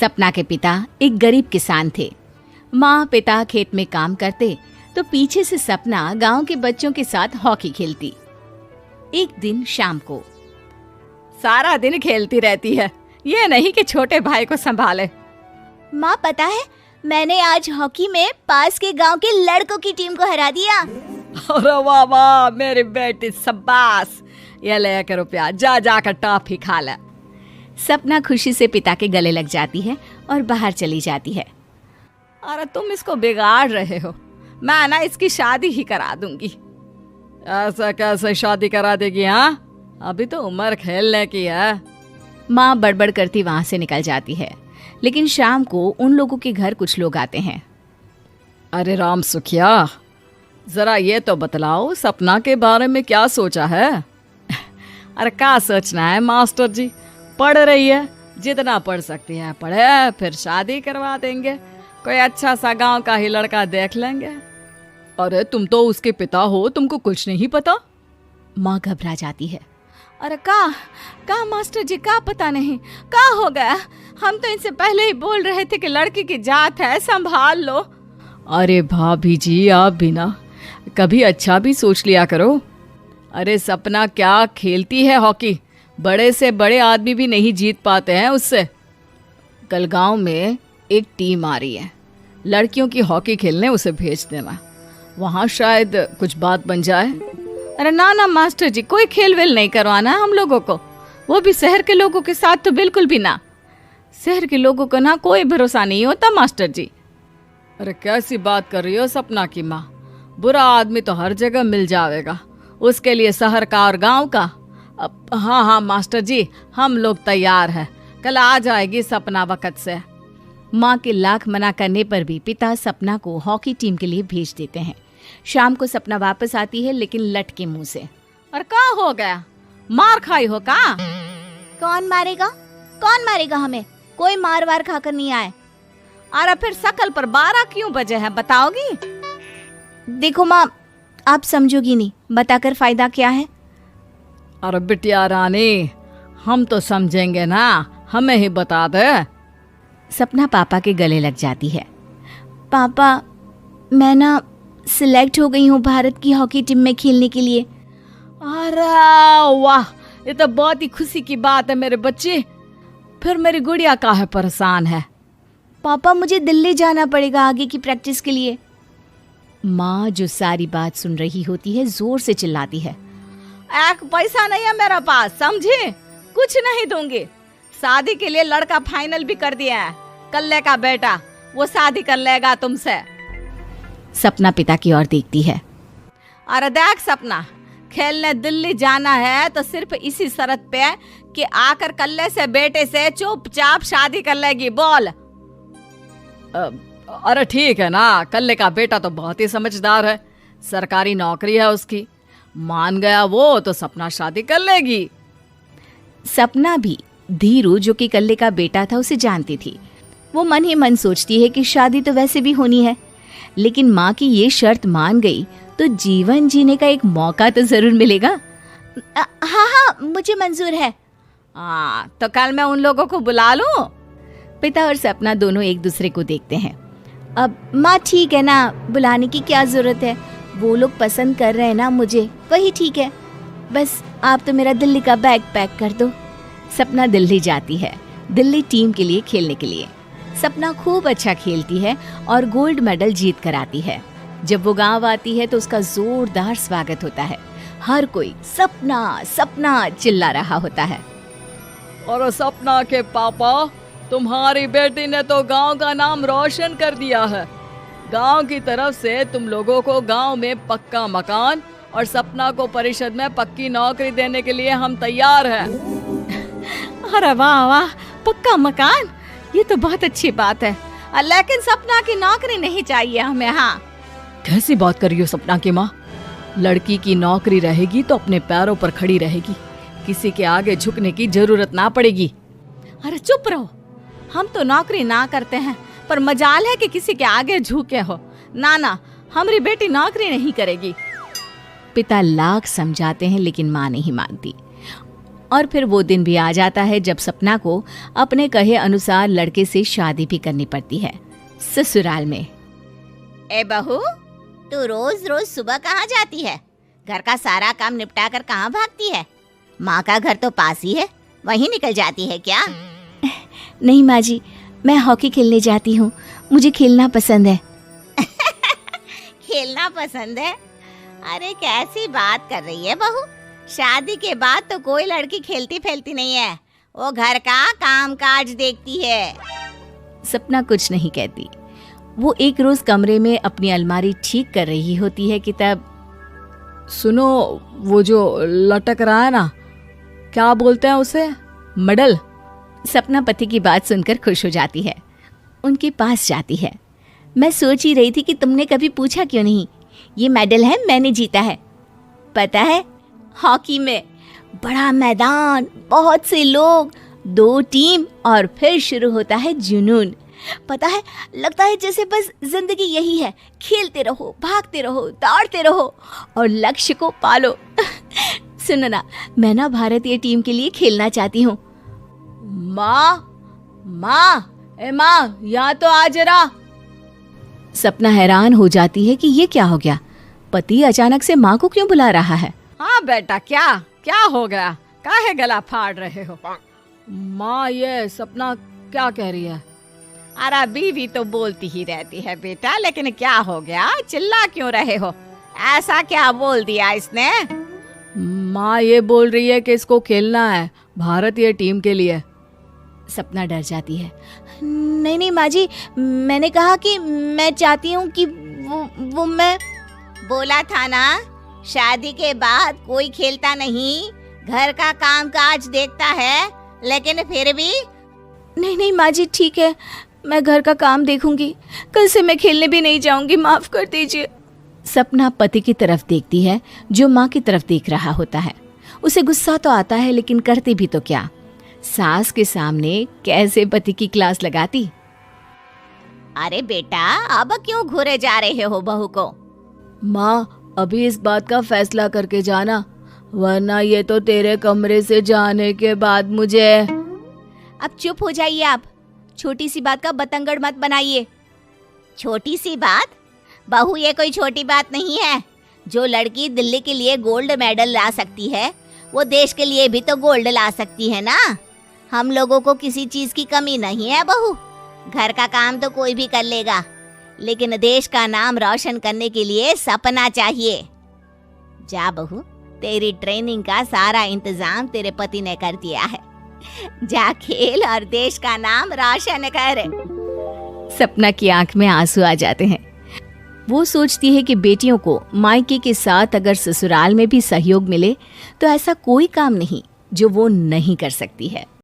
सपना के पिता एक गरीब किसान थे। माँ पिता खेत में काम करते तो पीछे से सपना गांव के बच्चों के साथ हॉकी खेलती। एक दिन शाम को, सारा दिन खेलती रहती है, ये नहीं कि छोटे भाई को संभाले। माँ पता है, मैंने आज हॉकी में पास के गांव के लड़कों की टीम को हरा दिया। अरे वाह वाह मेरी बेटी, शाबाश, ये ले के रुपया, जा जाकर टॉफी खा ले। सपना खुशी से पिता के गले लग जाती है और बाहर चली जाती है। अरे तुम इसको बिगाड़ रहे हो, मैं ना इसकी शादी ही करा दूंगी। ऐसा कैसे शादी करा देगी? हाँ, अभी तो उम्र खेलने की है। माँ बड़बड़ करती वहां से निकल जाती है। लेकिन शाम को उन लोगों के घर कुछ लोग आते हैं। अरे राम सुखिया, जरा ये तो बतलाओ, सपना के बारे में क्या सोचा है? अरे क्या सोचना है मास्टर जी, पढ़ रही है, जितना पढ़ सकती है पढ़े, फिर शादी करवा देंगे, कोई अच्छा सा गांव का ही लड़का देख लेंगे। अरे तुम तो उसके पिता हो, तुमको कुछ नहीं पता? माँ घबरा जाती है। अरे का मास्टर जी, का पता नहीं, का हो गया? हम तो इनसे पहले ही बोल रहे थे कि लड़की की जात है, संभाल लो। अरे भाभी जी, आप भी ना कभी अच्छा भी सोच लिया करो। अरे सपना क्या खेलती है हॉकी, बड़े से बड़े आदमी भी नहीं जीत पाते हैं उससे। कल गांव में एक टीम आ रही है, लड़कियों की हॉकी खेलने उसे भेज देना, वहां शायद कुछ बात बन जाए। अरे ना मास्टर जी, कोई खेल वेल नहीं करवाना है हम लोगों को, वो भी शहर के लोगों के साथ तो बिल्कुल भी ना। शहर के लोगों को ना कोई भरोसा नहीं होता मास्टर जी। अरे कैसी बात कर रही हो सपना की माँ, बुरा आदमी तो हर जगह मिल जाएगा, उसके लिए शहर का और गांव का। हाँ मास्टर जी, हम लोग तैयार हैं, कल आ जाएगी सपना वक्त से। माँ के लाख मना करने पर भी पिता सपना को हॉकी टीम के लिए भेज देते हैं। शाम को सपना वापस आती है, लेकिन लट के मुंह से। और क्या हो गया, मार खाई हो का? कौन मारेगा हमें? कोई मार वार खाकर नहीं आए। अरे फिर शकल पर 12 क्यों बजे है, बताओगी? देखो माँ, आप समझोगी नहीं, बताकर फायदा क्या है? अरे बिटिया रानी, हम तो समझेंगे ना, हमें ही बता दे। सपना पापा के गले लग जाती है। पापा, मैं ना सिलेक्ट हो गई हूँ भारत की हॉकी टीम में खेलने के लिए। अरे वाह, ये तो बहुत ही खुशी की बात है मेरे बच्चे। फिर मेरी गुड़िया काहे परेशान है? पापा, मुझे दिल्ली जाना पड़ेगा आगे की प्रैक्टिस के लिए। माँ जो सारी बात सुन रही होती है, जोर से चिल्लाती है। एक पैसा नहीं है मेरे पास, समझे? कुछ नहीं दूंगी। शादी के लिए लड़का फाइनल भी कर दिया है, कल्ले का बेटा, वो शादी कर लेगा तुमसे। सपना पिता की ओर देखती है। अरे देख सपना, खेलने दिल्ली जाना है तो सिर्फ इसी शर्त पे कि आकर कल्ले से बेटे से चुपचाप शादी कर लेगी, बोल। अरे ठीक है ना, कल्ले का बेटा तो बहुत ही समझदार है, सरकारी नौकरी है उसकी, मान गया वो तो सपना शादी कर लेगी। सपना भी धीरू, जो कि कल्ले का बेटा था, उसे जानती थी। वो मन ही मन सोचती है कि शादी तो वैसे भी होनी है, लेकिन माँ की ये शर्त मान गई तो जीवन जीने का एक मौका तो जरूर मिलेगा। हाँ, मुझे मंजूर है। तो कल मैं उन लोगों को बुला लूं? पिता और सपना दोनों एक दूसरे को देखते हैं। अब माँ ठीक है ना, बुलाने की क्या जरूरत है, वो लोग पसंद कर रहे हैं ना मुझे, वही ठीक है। बस आप तो मेरा दिल्ली का बैग पैक कर दो। सपना दिल्ली जाती है, दिल्ली टीम के लिए खेलने के लिए। सपना खूब अच्छा खेलती है और गोल्ड मेडल जीत कर आती है। जब वो गांव आती है तो उसका जोरदार स्वागत होता है। हर कोई सपना सपना चिल्ला रहा होता है। और सपना के पापा, तुम्हारी बेटी ने तो गांव का नाम रोशन कर दिया है। गांव की तरफ से तुम लोगों को गांव में पक्का मकान और सपना को परिषद में पक्की नौकरी देने के लिए हम तैयार हैं। अरे वाह वाह, पक्का मकान, ये तो बहुत अच्छी बात है, लेकिन सपना की नौकरी नहीं चाहिए हमें। हाँ, कैसी बात कर रही हो सपना की माँ? लड़की की नौकरी रहेगी तो अपने पैरों पर खड़ी रहेगी, किसी के आगे झुकने की जरूरत ना पड़ेगी। अरे चुप रहो, हम तो नौकरी ना करते हैं, पर मजाल है कि किसी के आगे झुके हो। ना, हमारी बेटी नौकरी नहीं करेगी। पिता लाख समझाते हैं लेकिन माँ नहीं मानती। और फिर वो दिन भी आ जाता है जब सपना को अपने कहे अनुसार लड़के से शादी भी करनी पड़ती है। ससुराल में। ए बहू, तू रोज रोज सुबह कहाँ जाती है? घर का सारा काम निपटा कर कहाँ भागती है? माँ का घर तो पास ही है, वहीं निकल जाती है क्या? नहीं माँ जी, मैं हॉकी खेलने जाती हूँ, मुझे खेलना पसंद है। खेलना पसंद है? अरे कैसी बात कर रही है बहू, शादी के बाद तो कोई लड़की खेलती फैलती नहीं है, वो घर का काम काज देखती है। सपना कुछ नहीं कहती। वो एक रोज कमरे में अपनी अलमारी ठीक कर रही होती है कि तब सुनो, वो जो लटक रहा है ना, क्या बोलते हैं उसे? मेडल। सपना पति की बात सुनकर खुश हो जाती है, उनके पास जाती है। मैं सोच ही रही थी कि तुमने कभी पूछा क्यों नहीं। ये मेडल है, मैंने जीता है, पता है, हॉकी में। बड़ा मैदान, बहुत से लोग, 2 टीम और फिर शुरू होता है जुनून। पता है, लगता है जैसे बस जिंदगी यही है, खेलते रहो, भागते रहो, दौड़ते रहो और लक्ष्य को पालो। सुनो ना, मैं ना भारतीय टीम के लिए खेलना चाहती हूँ। माँ, यहाँ तो आ जरा। सपना हैरान हो जाती है कि ये क्या हो गया, पति अचानक से माँ को क्यों बुला रहा है। हाँ बेटा, क्या हो गया? काहे गला फाड़ रहे हो? माँ, ये सपना क्या कह रही है? अरे बीवी तो बोलती ही रहती है बेटा, लेकिन क्या हो गया, चिल्ला क्यों रहे हो? ऐसा क्या बोल दिया इसने? माँ ये बोल रही है कि इसको खेलना है भारतीय टीम के लिए। सपना डर जाती है। नहीं माँ जी, मैंने कहा कि मैं चाहती हूँ कि वो मैं बोला था ना, शादी के बाद कोई खेलता नहीं, घर का काम काज देखता है, लेकिन फिर भी। नहीं माँ जी, ठीक है, मैं घर का काम देखूंगी, कल से मैं खेलने भी नहीं जाऊंगी, माफ कर दीजिए। सपना पति की तरफ देखती है जो माँ की तरफ देख रहा होता है। उसे गुस्सा तो आता है, लेकिन करती भी तो क्या, सास के सामने कैसे पति की क्लास लगाती। अरे बेटा, अब क्यों घूरे जा रहे हो बहू को? माँ, अभी इस बात का फैसला करके जाना, वरना ये तो तेरे कमरे से जाने के बाद मुझे। अब चुप हो जाइए आप, छोटी सी बात का बतंगड़ मत बनाइए। छोटी सी बात? बहू, ये कोई छोटी बात नहीं है। जो लड़की दिल्ली के लिए गोल्ड मेडल ला सकती है, वो देश के लिए भी तो गोल्ड ला सकती है ना। हम लोगों को किसी चीज की कमी नहीं है बहू, घर का काम तो कोई भी कर लेगा, लेकिन देश का नाम रोशन करने के लिए सपना चाहिए। जा बहू, तेरी ट्रेनिंग का सारा इंतजाम तेरे पति ने कर दिया है, जा खेल और देश का नाम रोशन कर। सपना की आंख में आंसू आ जाते हैं। वो सोचती है कि बेटियों को मायके के साथ अगर ससुराल में भी सहयोग मिले तो ऐसा कोई काम नहीं जो वो नहीं कर सकती है।